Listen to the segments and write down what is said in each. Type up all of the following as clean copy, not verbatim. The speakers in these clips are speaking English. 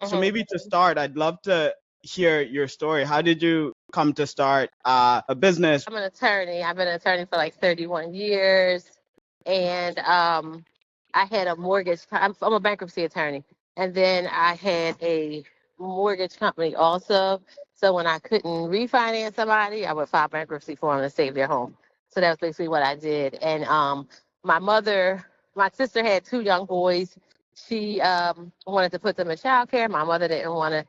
So maybe to start, I'd love to hear your story. How did you come to start a business? I'm an attorney. I've been an attorney for like 31 years. And I had a mortgage. I'm a bankruptcy attorney. And then I had a mortgage company also. So when I couldn't refinance somebody, I would file bankruptcy for them to save their home. So that was basically what I did. And my sister had two young boys. She wanted to put them in childcare. My mother didn't want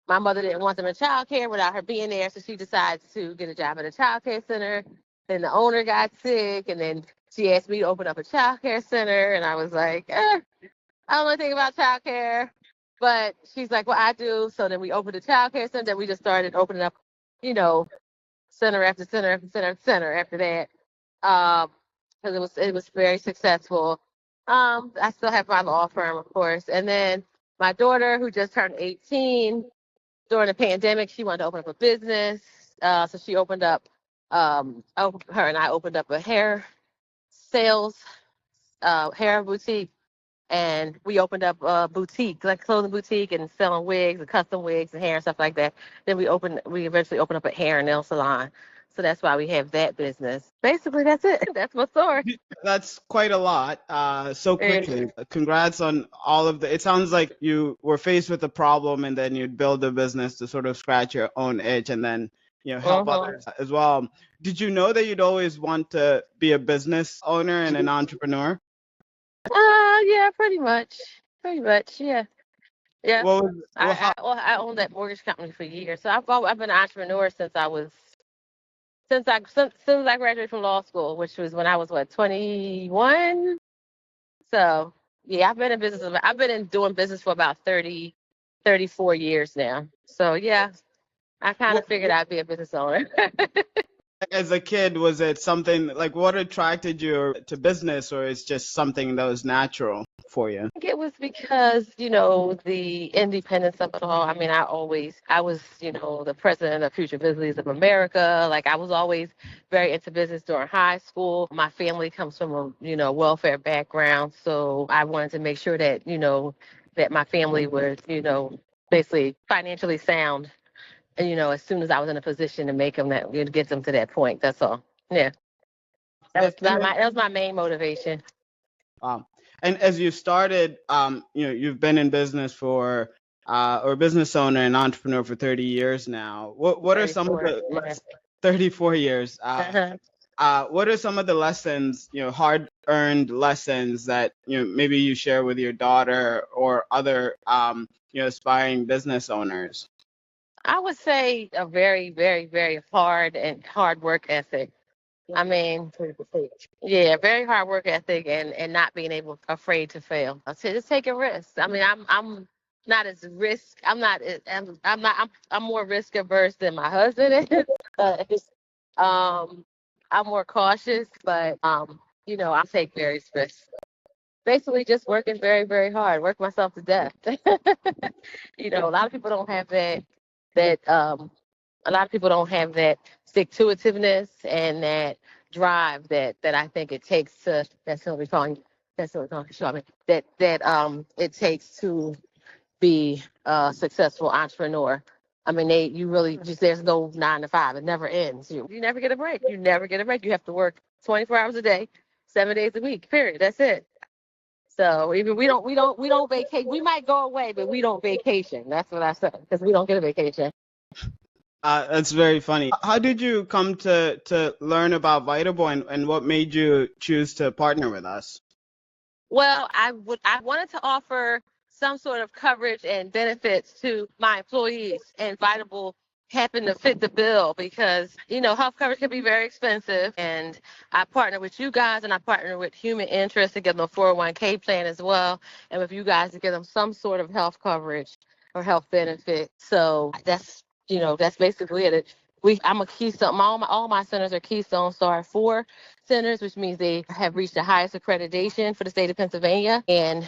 them in childcare without her being there, so she decided to get a job at a childcare center. Then the owner got sick, and then she asked me to open up a childcare center, and I was like, I don't know anything about childcare, but she's like, well, I do. So then we opened a childcare center. Then we just started opening up, center after center after center after center after that, because it was very successful. I still have my law firm, of course, and then my daughter, who just turned 18. During the pandemic, she wanted to open up a business. So she opened up, her and I opened up a hair sales, hair boutique. And we opened up a boutique, like clothing boutique, and selling wigs and custom wigs and hair and stuff like that. Then we eventually opened up a hair and nail salon. So that's why we have that business. Basically, that's it. That's my story. That's quite a lot so quickly. Congrats on all of the. It sounds like you were faced with a problem and then you'd build a business to sort of scratch your own itch and then help others as well. Did you know that you'd always want to be a business owner and an entrepreneur? Yeah, pretty much. Yeah. Yeah. I owned that mortgage company for years. So I've been an entrepreneur since I graduated from law school, which was when I was 21. So yeah, I've been doing business for about 34 years now. So yeah, I kind of figured I'd be a business owner. As a kid, was it something like what attracted you to business, or is just something that was natural for you? I think it was because, the independence of it all. I mean, I was, the president of Future Visitors of America. Like, I was always very into business during high school. My family comes from a, welfare background. So I wanted to make sure that, that my family was, basically financially sound, as soon as I was in a position to make them get them to that point. That's all. Yeah. That was my main motivation. And as you started, you've been in business for, or business owner and entrepreneur for 30 years now. What are some of the 34 years? What are some of the lessons, hard-earned lessons that maybe you share with your daughter or other, aspiring business owners? I would say a very, very, very hard work ethic. I mean, yeah, very hard work ethic and not being afraid to fail. So just take a risk. I mean, I'm not as risk. I'm not. I'm not. I'm more risk averse than my husband is. I'm more cautious, but I take various risks. Basically, just working very, very hard. Work myself to death. A lot of people don't have a lot of people don't have that stick-to-itiveness and that drive that I think it takes to. That's what we're calling. That's what we're calling. Show me that it takes to be a successful entrepreneur. I mean, there's no 9 to 5. It never ends. You never get a break. You never get a break. You have to work 24 hours a day, 7 days a week. Period. That's it. So even we don't vacate. We might go away, but we don't vacation. That's what I said, because we don't get a vacation. That's very funny. How did you come to learn about Vitable, and what made you choose to partner with us? Well, I wanted to offer some sort of coverage and benefits to my employees, and Vitable happened to fit the bill because, health coverage can be very expensive. And I partner with you guys, and I partner with Human Interest to give them a 401k plan as well. And with you guys to give them some sort of health coverage or health benefit. So that's basically it. I'm a Keystone. All my centers are Keystone Star 4 centers, which means they have reached the highest accreditation for the state of Pennsylvania. And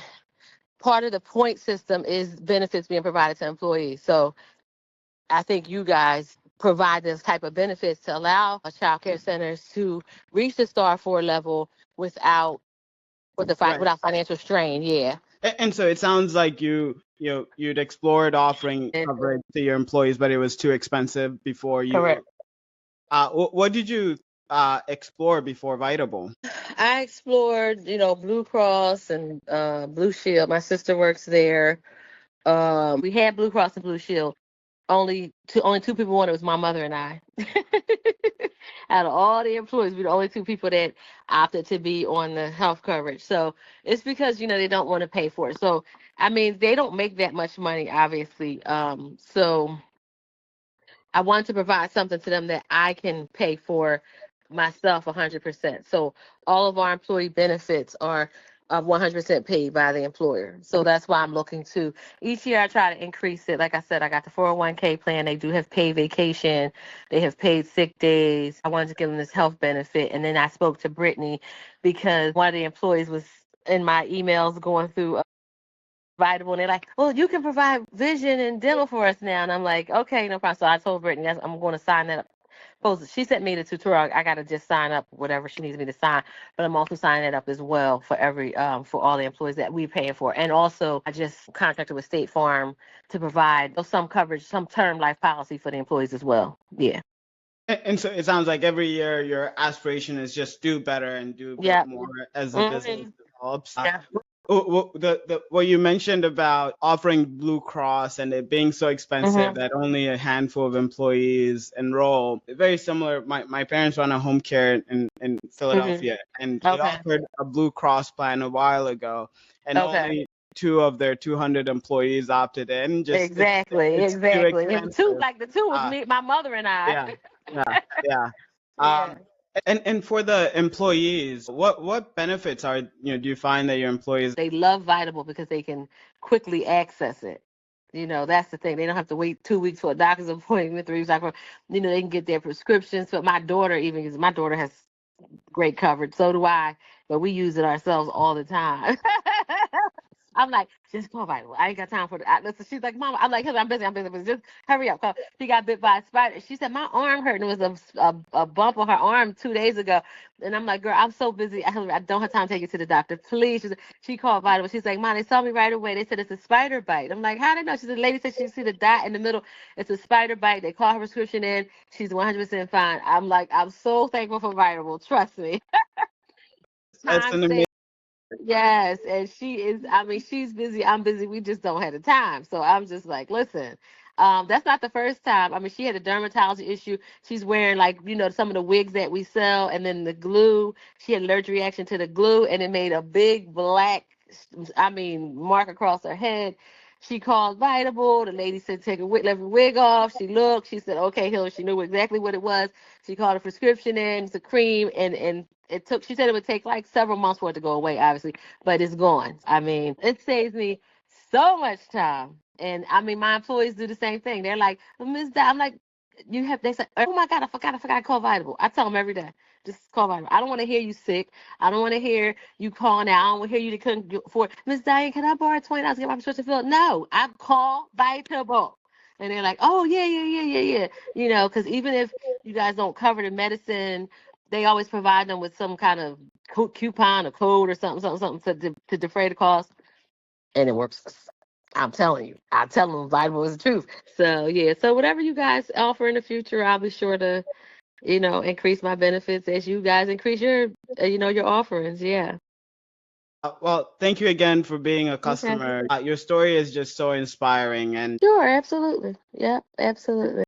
part of the point system is benefits being provided to employees. So I think you guys provide this type of benefits to allow child care centers to reach the Star 4 level without financial strain. Yeah. And so it sounds like you you'd explored offering coverage to your employees, but it was too expensive before you. Correct. What did you explore before Vitable? I explored, Blue Cross and Blue Shield. My sister works there. We had Blue Cross and Blue Shield. Only two people wanted it was my mother and I. Out of all the employees, we're the only two people that opted to be on the health coverage. So it's because they don't want to pay for it. So I mean, they don't make that much money, obviously. So I wanted to provide something to them that I can pay for myself 100%. So all of our employee benefits are 100% paid by the employer. So that's why I'm looking to each year I try to increase it. Like I said, I got the 401k plan. They do have paid vacation. They have paid sick days. I wanted to give them this health benefit. And then I spoke to Brittany because one of the employees was in my emails going through Vitable, and they're like, well, you can provide vision and dental for us now. And I'm like, okay, no problem. So I told Brittany, I'm going to sign that up. She sent me the tutorial. I got to just sign up whatever she needs me to sign, but I'm also signing it up as well for for all the employees that we're paying for. And also I just contracted with State Farm to provide some coverage, some term life policy for the employees as well. Yeah. And so it sounds like every year your aspiration is just do better and do a bit more as the business develops. Yeah. What you mentioned about offering Blue Cross and it being so expensive that only a handful of employees enroll, very similar. My parents run a home care in Philadelphia, and they offered a Blue Cross plan a while ago, and only 2 of their 200 employees opted in. Just exactly. it's too expensive. The two was me, my mother and I. Yeah. Yeah. And for the employees, what benefits do you find that your employees? They love Vitable because they can quickly access it. That's the thing. They don't have to wait 2 weeks for a doctor's appointment, 3 weeks for, they can get their prescriptions. But my daughter because my daughter has great coverage. So do I, but we use it ourselves all the time. I'm like, just call Vitable. I ain't got time for that. Listen, she's like, Mama, I'm like, I'm busy, but just hurry up. Call. She got bit by a spider. She said, my arm hurt, and it was a bump on her arm 2 days ago. And I'm like, girl, I'm so busy. I don't have time to take you to the doctor. Please. She called Vitable. She's like, Mom, they saw me right away. They said it's a spider bite. I'm like, how did they know? She said, the lady said she see the dot in the middle. It's a spider bite. They call her prescription in. She's 100% fine. I'm like, I'm so thankful for Vitable. Trust me. That's an amazing. Yes, and she's busy, I'm busy, we just don't have the time. So I'm just like, listen, that's not the first time. I mean, she had a dermatology issue. She's wearing some of the wigs that we sell, and then the glue. She had an allergic reaction to the glue, and it made a big black, mark across her head. She called Vitable. The lady said, take a wig, let her wig off. She looked. She said, okay, Hillary. She knew exactly what it was. She called a prescription in. It's a cream, and she said it would take like several months for it to go away, obviously, but it's gone. I mean, it saves me so much time. And my employees do the same thing. They're like, well, Ms. Di, I'm like, they say, oh my God, I forgot to call Vitable. I tell them every day, just call Vitable. I don't want to hear you sick. I don't want to hear you calling out. I don't want to hear you couldn't afford. Ms. Diane, can I borrow $20 to get my prescription filled? No, I call Vitable. And they're like, oh, yeah. Because even if you guys don't cover the medicine, they always provide them with some kind of coupon or code or something to defray the cost. And it works. I'm telling you. I tell them Vitable is the truth. So, yeah. So whatever you guys offer in the future, I'll be sure to, increase my benefits as you guys increase your, your offerings. Yeah. Well, thank you again for being a customer. Your story is just so inspiring. And sure, absolutely. Yeah, absolutely.